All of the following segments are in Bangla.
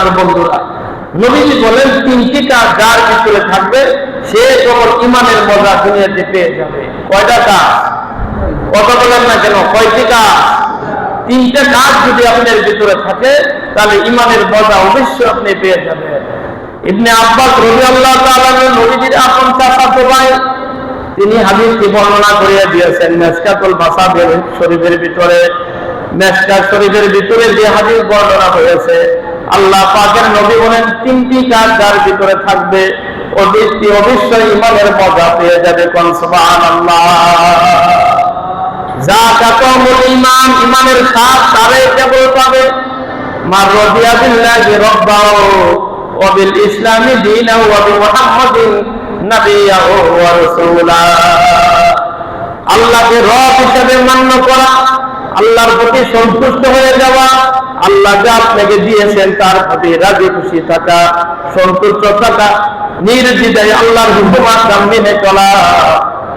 আমার বন্ধুরা, নবীজি বলেন তিনটি কাজ যার ভিতরে থাকবে সে তখন ইমানের মজা দুনিয়াতে পেয়ে যাবে। কয়টা কাজ? কথা বলেন না কেন? কয়টি কাজ? তিনটা কাজ যদি আপনার ভিতরে থাকে তাহলে ইমানের মজা অবশ্যই আপনি পেয়ে যাবেন। ইবনে আব্বাস রাদিয়াল্লাহু তাআলা নবীজির আপন চাচাতো ভাই, তিনি হাদিসটি বর্ণনা করে দিয়েছেন মিশকাতুল মাসাবির শরীফের ভিতরে। মিশকাত শরীফের ভিতরে যে হাদিস বর্ণনা হয়েছে, আল্লাহ পাকের নবী বলেন তিনটি কাজ যার ভিতরে থাকবে ও ব্যক্তি অবশ্যই ইমানের মজা পেয়ে যাবে। কোন সুবহানাল্লাহ। যাকাতুল ঈমান, ইমানের স্বাদ তারাই কেবল পাবে মান রাদিয়া বিল্লাহি রাব্বাহু ওয়া বিল ইসলামি দীনাহু ওয়া বিমুহাম্মাদিন নাবিয়্যাহু ওয়া রাসূলা। আল্লাহকে রব হিসেবে মান্য করা, আল্লাহর প্রতি সন্তুষ্ট হয়ে যাওয়া, আল্লাহ যা আপনাকে দিয়েছেন তার প্রতি রাজি খুশি থাকা, সন্তুষ্ট থাকা, নির্দ্বিধায় আল্লাহর হুকুম আহকাম মেনে চলা,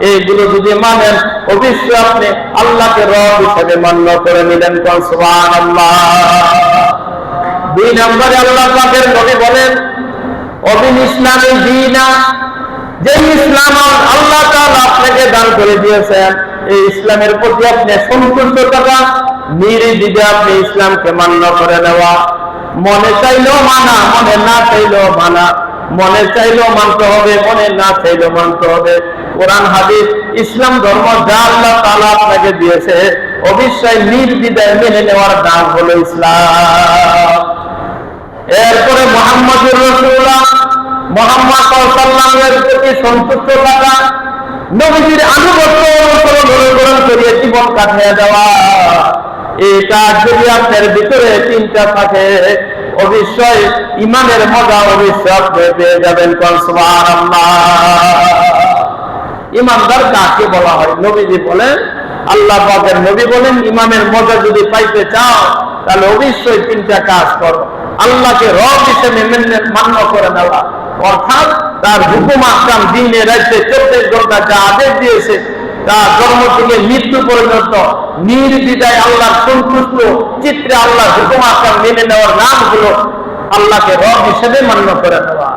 এইগুলো যদি মানেন অবশ্যই আপনি আল্লাহকে রব হিসেবে মান্য করে নিলেন। কোন সুবহানাল্লাহ। দুই নম্বরে আল্লাহ পাকের নবী বলেন অবিল ইসলামী দীনা, যে ইসলাম আল্লাহ তাআলা আপনাকে দান করে দিয়েছেন এই ইসলামের প্রতি আপনি সন্তুষ্ট থাকা, নির্দ্বিধায় আপনি ইসলামকে মান্য করে নেওয়া। মনে চাইলেও মানা, মনে না চাইলেও মানা, মনে চাইলেও মানতে হবে, মনে না চাইলেও মানতে হবে। কোরআন হাদিস ইসলাম ধর্ম যা আল্লাহ তাআলা আপনাকে দিয়েছে অবশ্যই নির্দ্বিধায় মেনে নেওয়ার নাম হলো ইসলাম। এরপরে মুহাম্মদুর রাসূলুল্লাহ, মুহাম্মদ সাল্লাল্লাহু আলাইহি ওয়াসাল্লামের প্রতি সন্তুষ্ট থাকা, নবীজির আনুগত্য অনুসরণ করে জীবন কাটিয়ে দেওয়া। এই কাজ যদি আপনার ভিতরে তিনটা থাকে অবশ্যই ইমানের মজা অবশ্যই আপনি পেয়ে যাবেন। কোন সুবহানাল্লাহ। ইমানদার কাকে বলা হয়? নবীজি বলেন, আল্লাহ পাকের নবী বলেন ইমানের মজা যদি পাইতে চাও তাহলে অবশ্যই তিনটা কাজ করো। আল্লাহকে রব হিসেবে মান্য করে নেওয়া, অর্থাৎ তার হুকুম আহকাম দিনে রাতে 24 ঘন্টা যা আদেশ দিয়েছে তা জন্ম থেকে মৃত্যু পর্যন্ত নির্দ্বিধায় আল্লাহর সন্তুষ্ট চিত্রে আল্লাহর হুকুম আহকাম মেনে নেওয়ার নাম হলো আল্লাহকে রব হিসেবে মান্য করে নেওয়া।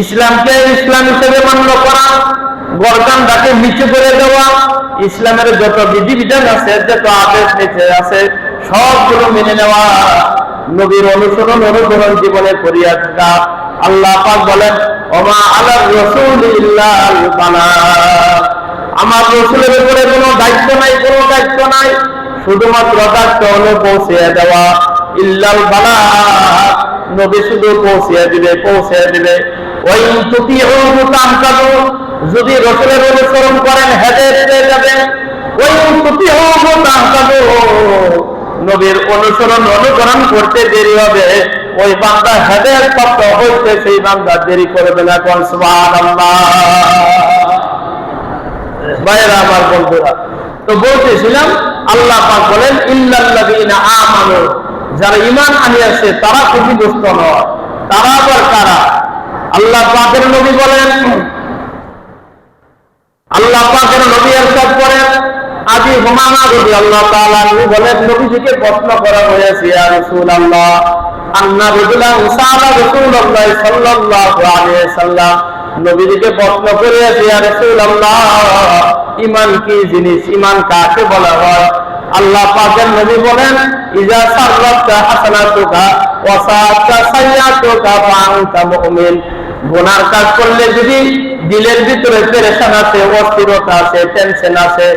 ইসলামকে ইসলাম হিসেবে মান্য করা, গর্দানটাকে নিচু করে দেওয়া, ইসলামের যত বিধিবিধান আছে, যত আদেশ নিচে আছে সবগুলো মেনে নেওয়া, নবীর অনুসরণ জীবনে করিয়া থাকা। আল্লাহ পাক বলেন ওমা আলার রাসূল ইল্লাল বালাগ, আমার রাসূলের উপরে কোনো দায়িত্ব নাই, কোনো দায়িত্ব নাই, শুধুমাত্র দায়িত্ব হলো পৌঁছে দেওয়া। ইল্লাল বালাগ, নবী শুধু পৌঁছে দিবে। ওই তুতিউহু তাহতাদু, যদি রাসূলের অনুসরণ করেন হেদায়েত পেয়ে যাবেন। ওই তুতিউহু তাহতাদু, নবীর অনুকরণ করতে দেরি হবে, ওই বান্দা হেদায়েত প্রাপ্ত হইতে সেই বান্দা দেরি করবে না। কোন সুবহানাল্লাহ। ভাইরা আমার বন্ধুরা, তো বলতেছিলাম আল্লাহ পাক বলেন ইল্লাল্লাযীনা আমানু, যারা ঈমান আনিয়াছে তারা ক্ষতিগ্রস্ত নয়। তারা আবার কারা? আল্লাহ পাকের নবী বলেন, আল্লাহ পাকের নবী ইরশাদ করেন, আবি হুমামা রাদিয়াল্লাহু তাআলা আনহু বলেন নবীজিকে প্রশ্ন করা হয়েছে, ইয়া রাসূলুল্লাহ আন্না রাজুলান সাআলা রাসূলুল্লাহ সাল্লাল্লাহু আলাইহি ওয়াসাল্লাম, নবীজিকে প্রশ্ন করেছে, ইয়া রাসূলুল্লাহ ঈমান কি জিনিস, ঈমান কাকে বলা হয়? আল্লাহ পাকের নবী বলেন ইজা সাররাতা হাসানাতুকা ওয়া সাআতা সাইয়্যাতুকা ফাআনতা মুমিন, গুনার কাজ করলে যদি দিলের ভিতরে পেরেশান আছে, অস্থিরতা আছে, টেনশন আছে,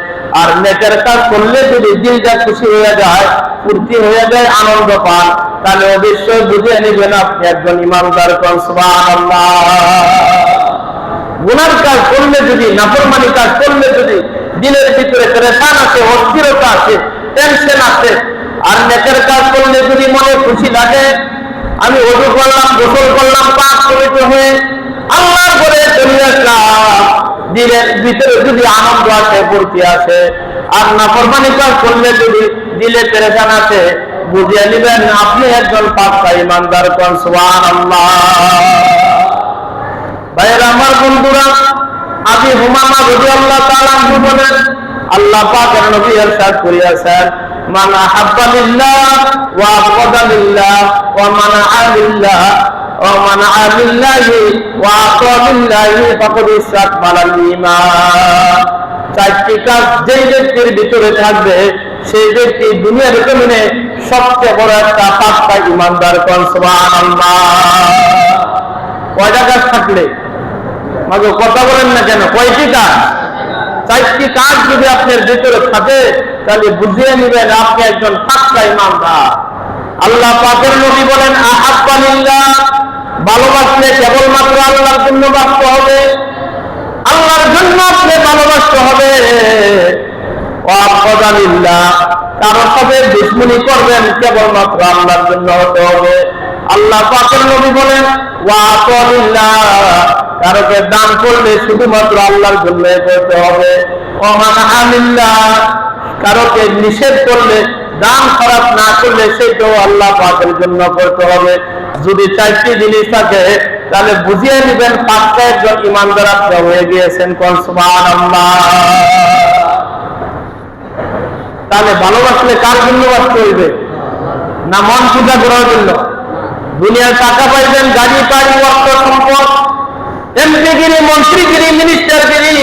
আর নেকের কাজ করলে যদি দিলটা খুশি হয়ে যায়, ফুর্তি হয়ে যায়, আনন্দ পান, তাহলে অবশ্যই বুঝে নেবেন আপনি একজন ইমানদার। কোন সুবহানাল্লাহ। গুনার কাজ করলে যদি, নাফরমানি কাজ করলে যদি দিলের ভিতরে পেরেশান আছে, অস্থিরতা আছে, টেনশন আছে, আর নেকের কাজ করলে যদি মনে খুশি লাগে, আমি ওযু করলাম, গোসল করলাম, পাক পবিত্র হয়ে আল্লাহর ঘরে চলে আসলাম, দিলের ভিতরে যদি আনন্দ আছে, ফুর্তি আছে, আর নাফরমানি কাজ করলে যদি দিলে পেরেশান আছে, বুঝিয়ে নেবেন আপনি একজন পাক্কা ইমানদার। কোন সুবহানাল্লাহ। ভাইরা আমার বন্ধুরা, আবি হুমামা রাদিয়াল্লাহু তাআলা আনহু বলেন আল্লাহ পাকের নবী ইরশাদ করিয়াছেন, মান আহাব্বা লিল্লাহ ওয়া আবগাদা লিল্লাহ ওয়া মানাআ লিল্লাহ ওয়া মানাআ লিল্লাহি ওয়া আতা লিল্লাহি ফাকাদ ইসতাকমালাল ঈমান। চারটি কাজ যে ব্যক্তির ভিতরে থাকবে সেই ব্যক্তি দুনিয়ার জমিনে সবচেয়ে বড় একটা পাক্কা ঈমানদার। কোন সুবহানাল্লাহ। কয়টা কাজ থাকলে মাগো কথা বলেন না কেন? কয়টি কাজ? চারটি কাজ যদি আপনার ভিতরে থাকে তাহলে বুঝিয়ে নেবেন আপনি একজন পাক্কা ঈমানদার। আল্লাহ পাকের নবী বলেন আহাব্বা লিল্লাহ, ভালোবাসলে কেবলমাত্র আল্লাহর জন্য বাসতে হবে, আল্লাহর জন্য আপনি ভালোবাসতে হবে। ওয়া আবগাদা লিল্লাহ, কারোর সাথে দুশমনি করবেন কেবলমাত্র আল্লাহর জন্য হতে হবে। আল্লাহ পাকের নবী বলেন ওয়া আতা লিল্লাহ, কারোকে দান করলে শুধুমাত্র আল্লাহর জন্য করতে হবে। ওয়া মানআ লিল্লাহ, কারোকে নিষেধ করলে দান খারাপ না করলে সেটাও আল্লাহ পাকের জন্য করতে হবে। যদি চারটি জিনিস থাকে তাহলে বুঝিয়ে নেবেন পাক্কা একজন ঈমানদার আপনি হয়ে গিয়েছেন। কোন সুবহানাল্লাহ। তাহলে ভালোবাসলে কার জন্য বাঁচতে হইবে? না মন পূজা করার জন্য? দুনিয়ার টাকা পাইবেন, গাড়ি বাড়ি, অর্থ সম্পদ, এমপিগিরি, মন্ত্রীগিরি, মিনিস্টারগিরি,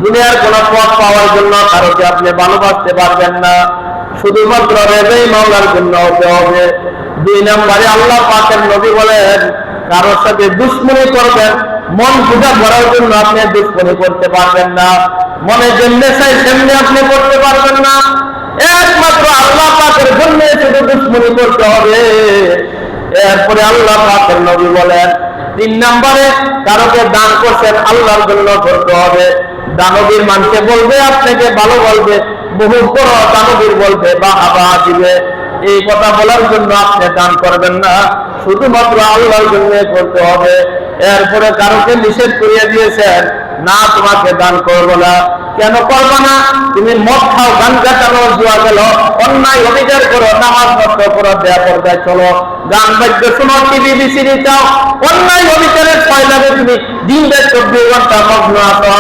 দুনিয়ার কোন পদ পাওয়ার জন্য কারোকে আপনি ভালোবাসতে পারবেন না। শুধুমাত্র রেজাই মাওলার জন্য হতে হবে। 2 নম্বরে আল্লাহ পাকের নবী বলেন কারোর সাথে দুশমনি করবেন, মন পূজা করার জন্য আপনি দুশমনি করতে পারবেন না। মনে যেমনি চাই সেমনি আপনি করতে পারবেন না। একমাত্র আল্লাহ পাকের জন্য শুধু দুশমনি করতে হবে। এরপরে আল্লাহ পাকের নবী বলেন 3 নম্বরে কারোকে দান করছেন আল্লাহর জন্য করতে হবে। দানবীর মানুষে বলবে আপনাকে ভালো বলবে, বহু বড় দানবীর বলবে বাহবা দিবে, এই কথা বলার জন্য আপনি দান করবেন না, শুধুমাত্র আল্লাহর জন্য করতে হবে। এরপরে কারোকে নিষেধ করিয়ে দিয়েছেন না তোমাকে দান করবো না। কেন করবো না? তুমি মদ খাও, গান গাটানো, জুয়া গেল, অন্যায় অবিচার করো, নামাজ নষ্ট করো, বেপরদায় চলো, গান বাদ্য শোনো, টিভি বিসিডি চাও, অন্যায় অবিচারের ফয়লাবে তুমি দিন রাত 24 ঘন্টা মগ্ন আছো।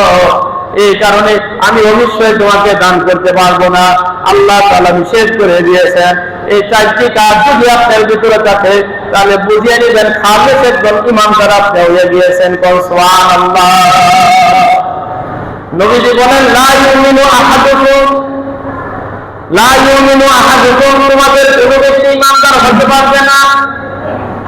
এই কারণে আমি অবশ্যই তোমাকে দান করতে পারবো না। আল্লাহ তাআলা নিষেধ করে দিয়েছেন। এই চারটি কাজ যদি আপনার ভিতরে থাকে তাহলে বুঝিয়ে নেবেন খালেস একজন ঈমানদার আপনি হয়ে গিয়েছেন। কোন সুবহানাল্লাহ। নবীজি বলেন লা ইউমিনু আহাদুকুম, তোমাদের কোন ব্যক্তি ঈমানদার হতে পারবে না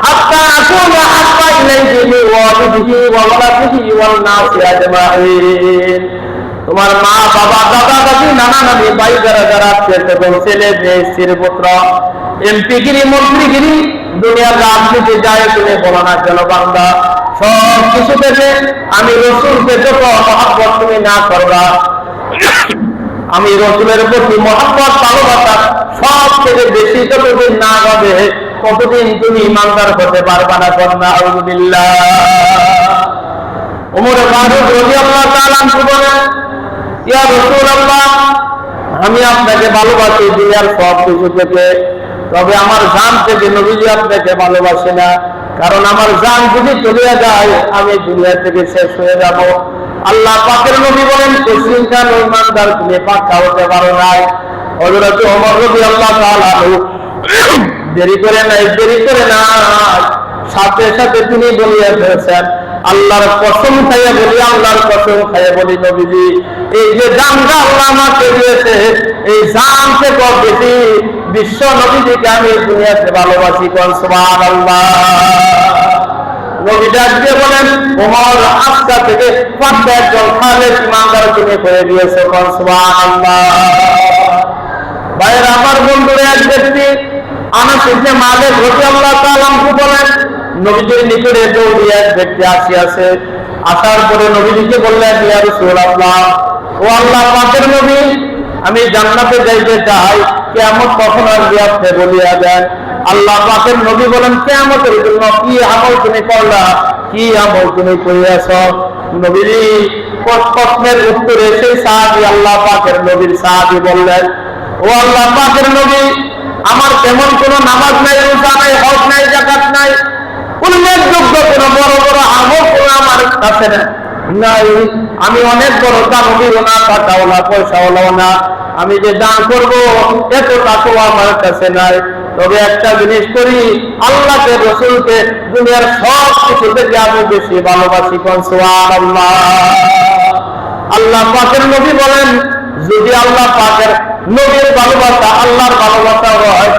হাত্তা আকুনা হাত্তা ইলাইহি ওয়া ওয়ালিদিহি ওয়া ওয়ালাদিহি ওয়ান নাসি আজমাইন। তোমার মা বাবা, দাদা দাদি, নানা নানি, ভাই যারা যারা আত্মীয় স্বজন, ছেলে মেয়ে, স্ত্রী পুত্র, এমপিগিরি, মন্ত্রীগিরি, দুনিয়ার রাজনীতি যায় তুমি বলো না কেন বান্দা, সব কিছু থেকে আমি রসুলকে যত মহব্বত তুমি না করবা, আমি রসুলের প্রতি মহব্বত ভালোবাসা সব থেকে বেশি যতদিন না হবে ততদিন তুমি ঈমানদার হতে পারবা না। কন্যা আউযুবিল্লাহ। ওমর ফারুক রাদিয়াল্লাহু তাআলা আনহু বলেন ইয়া রাসূলুল্লাহ, আমি আপনাকে ভালোবাসি দুনিয়ার সব কিছু থেকে, তবে আমার জান থেকে নবীজি আপনাকে ভালোবাসে না, কারণ আমার জান যদি চলে যায় আমি দুনিয়া থেকে শেষ হয়ে যাব। আল্লাহ পাকের নবী বলেন মুসলিমকান ঈমানদার তুমি পাক্কা হতে পারো নাই। হযরত ওমর রাদিয়াল্লাহু তাআলা আনহু দেরি করে নাই, সাথে সাথে তিনি বলিয়া ফেলেছেন আল্লাহর কসম খাইয়া বলি, আল্লাহর কসম খাইয়া বলি নবীজি এই যে জানটা আল্লাহ আমাকে দিয়েছে এই জান থেকে বেশি বিশ্ব নবীজিকে আমি দুনিয়াতে ভালোবাসি। কোন সুবহানাল্লাহ। নবী ডাক দিয়ে বলেন ওমর আজকা থেকে পাক্কা একজন খালেস ঈমানদার তুমি করে দিয়েছে। কোন সুবহানাল্লাহ। ভাইয়ের আমার বন্ধুরা, এক ব্যক্তি আনাস ইবনে মালিক রাদিয়াল্লাহু তাআলা আনহু বলেন নবীজির নিকটে দৌড়ে এক ব্যক্তি আসিয়াছে। আসার পরে নবীজিকে বললেন ইয়া রাসূলুল্লাহ, ও আল্লাহ পাকের নবী, আমি জান্নাতে যাইতে চাই, কিয়ামত কখন আসবে আপনি বলিয়া দেন। আল্লাহ পাকের নবী বলেন কিয়ামতের জন্য কি আমল তুমি করলা, কি আমল তুমি করিয়াছ? নবীজি প্রশ্নের উত্তরে সেই সাহাবী আল্লাহ পাকের নবীর সাহাবী বললেন ও আল্লাহ পাকের নবী, আমার তেমন কোনো নামাজ নাই, রোজা নাই, হজ নাই, যাকাত নাই, উল্লেখযোগ্য কোনো বড় বড় আমল কোনো আমার কাছে নাই। আমি অনেক বড় দানবীও না, টাকাও না, পয়সাও না, আমি যে দান করবো এত টাকাও আমার কাছে নাই। তবে একটা জিনিস করি, আল্লাহকে রসুলকে দুনিয়ার সব কিছু থেকে আমি বেশি ভালোবাসি। সুবহানাল্লাহ। আল্লাহ পাকের নবী বলেন, যদি আল্লাহ পাকের নবীর ভালোবাসা আল্লাহর ভালোবাসা হয়,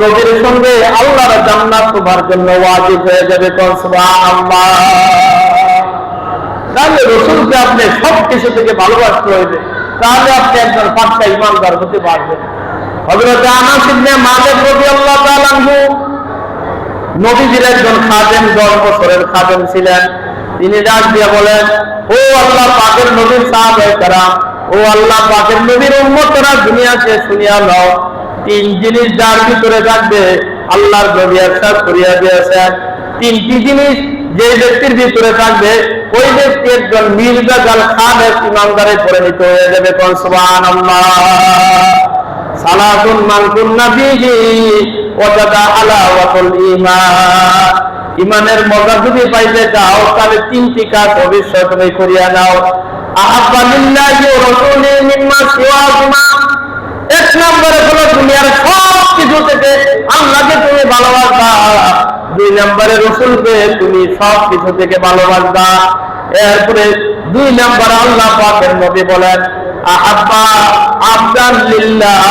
নবীর সঙ্গে আল্লাহর জান্নাত তোমার জন্য ওয়াজিব হয়ে যাবে। সুবহানাল্লাহ। তাহলে রসুলকে আপনি সবকিছু থেকে ভালোবাসতে হইবে, তাহলে আপনি একজন পাক্কা ইমানদার হতে পারবেন। হযরত আনাস ইবনে মালিক রাদিয়াল্লাহু তাআলা আনহু নবীজির একজন খাদেম, 10 বছরের খাদেম ছিলেন। তিনি ডাক দিয়ে বলেন, ও আল্লাহ পাকের নবীর সাহাবায়ে কেরাম, ও আল্লাহ পাকের নবীর উম্মতরা, দুনিয়াতে শুনিয়া নাও, 3 জিনিস যার ভিতরে থাকবে আল্লাহর নবী ارشاد করিয়া দিয়েছেন, 3টি জিনিস যে ব্যক্তির ভিতরে থাকবে ওই ব্যক্তি একজন মির্জা জাল খানের ইমানদারে পরিণত হয়ে যাবে। সুবহানাল্লাহ। সালাতুন মান কুন্না ফিহি ওয়াজাদা আলাওয়াতুল ঈমান। ঈমানের মজা যদি পাইতে চাও তাহলে 3টি কাজ অবশ্যই তুমি করিয়া নাও। আহাব্বা লিল্লাহি ওয়া রাসূলিহি মিম্মা সিওয়াহুমা। 1 নম্বরে হলো দুনিয়ার সব কিছু থেকে আল্লাহকে তুমি ভালোবাসবা, 2 নম্বরে রাসূলকে তুমি সব কিছু থেকে ভালোবাসবা। এরপরে 2 নম্বরে আল্লাহ পাকের নবী বলেন, আহাব্বা আবদান লিল্লাহ,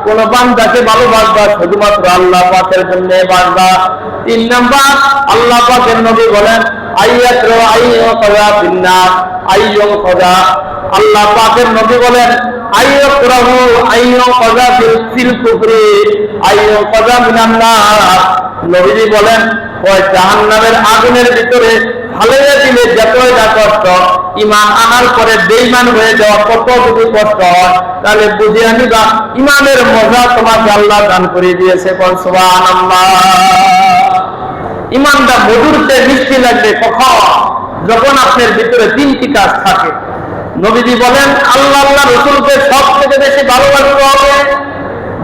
কোন বান্দাকে ভালোবাসবা শুধুমাত্র আল্লাহ পাকের জন্য বাসবা। 3 নম্বর আল্লাহ পাকের নবী বলেন, আইয়াতু আইয়ু কাযা বিন্নাস আইয়ু কাযা। আল্লাহ পাকের নবী বলেন, আইয়ু কুরাহু আইয়ু কাযা ফিল কুফরি আইয়ু কাযা মিনান নার। নবীজি বলেন, ওই জাহান্নামের আগুনের ভিতরে ফালাইয়া দিলে যতই যা কষ্ট, ঈমান আনার পরে বেঈমান হয়ে যাওয়া কত যদি কষ্ট হয়, তাহলে বুঝে আনিবা ঈমানের মজা তোমাকে আল্লাহ দান করে দিয়েছে। সুবহানাল্লাহ। ঈমানটা মধুর চেয়ে মিষ্টি লাগবে কখন? যখন আপনার ভিতরে 3টি কাজ থাকে। নবীজি বলেন, আল্লাহ আল্লাহ রাসূলকে সব থেকে বেশি ভালোবাসতে হবে।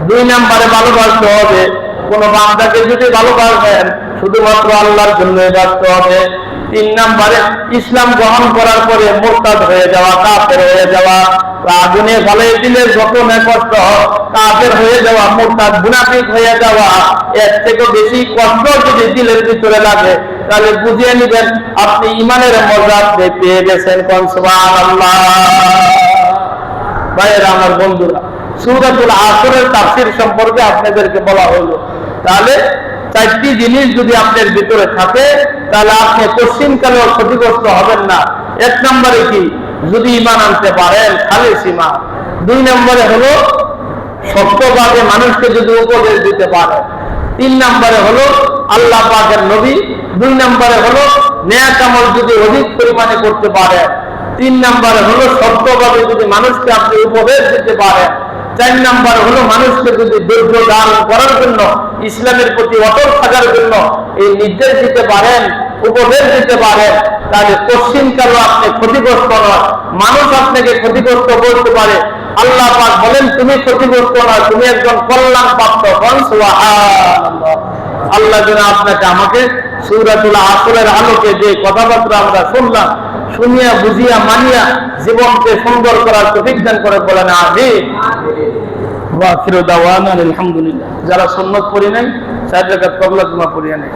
2 নম্বরে ভালোবাসতে হবে, কোন বান্দাকে যদি ভালোবাসেন শুধুমাত্র আল্লাহর জন্যই বাঁচতে হবে। 3 নম্বরে ইসলাম গ্রহণ করার পরে মুরতাদ হয়ে যাওয়া, কাফের হয়ে যাওয়া, আগুনে ফেলে দিলে যত কষ্ট, কাফের হয়ে যাওয়া, মুরতাদ মুনাফিক হয়ে যাওয়া, এর থেকে বেশি কষ্ট যদি দিলের ভিতরে লাগে, তাহলে বুঝিয়ে নেবেন আপনি ঈমানের মজা পেয়ে গেছেন। সুবহানাল্লাহ। ভাইয়েরা আমার, বন্ধুরা, সূরাতুল আসরের তাফসীর সম্পর্কে আপনাদেরকে বলা হলো। তাহলে 4টি জিনিস যদি আপনার ভিতরে থাকে, তাহলে আপনি পশ্চিমকালেও ক্ষতিগ্রস্ত হবেন না। 1 নম্বরে কি? যদি ঈমান আনতে পারেন, খালিস ঈমান। 2 নম্বরে হলো সত্যভাবে মানুষকে যদি উপদেশ দিতে পারেন। 3 নম্বরে হলো আল্লাহ পাকের নবী। 2 নম্বরে হলো নেক আমল যদি অধিক পরিমাণে করতে পারেন। 3 নম্বরে হলো সত্যভাবে যদি মানুষকে আপনি উপদেশ দিতে পারেন। 4 নম্বর হলো মানুষকে যদি ধৈর্য দান করার জন্য, ইসলামের প্রতি অটল থাকার জন্য এই নির্দেশ দিতে পারেন, উপদেশ দিতে পারেন, তাহলে পশ্চিমকালও আপনি ক্ষতিগ্রস্ত নয়। মানুষ আপনাকে ক্ষতিগ্রস্ত করতে পারে, আল্লাহ পাক বলেন তুমি ক্ষতিগ্রস্ত নয়, তুমি একজন কল্যাণ প্রাপ্ত। সুবহানাল্লাহ। আল্লাহ যেন আপনাকে আমাকে সূরাতুল আসরের আলোকে যে কথাবার্তা আমরা শুনলাম, শুনিয়া বুঝিয়া মানিয়া জীবনকে সুন্দর করার তৌফিক দান করে বলেন আমিন। ওয়া আখিরু দাওয়ানা আলহামদুলিল্লাহ। যারা সুন্নাত পড়ি নাই 4 রাকাত ক্বাবলা জুমা পড়িয়া নেই।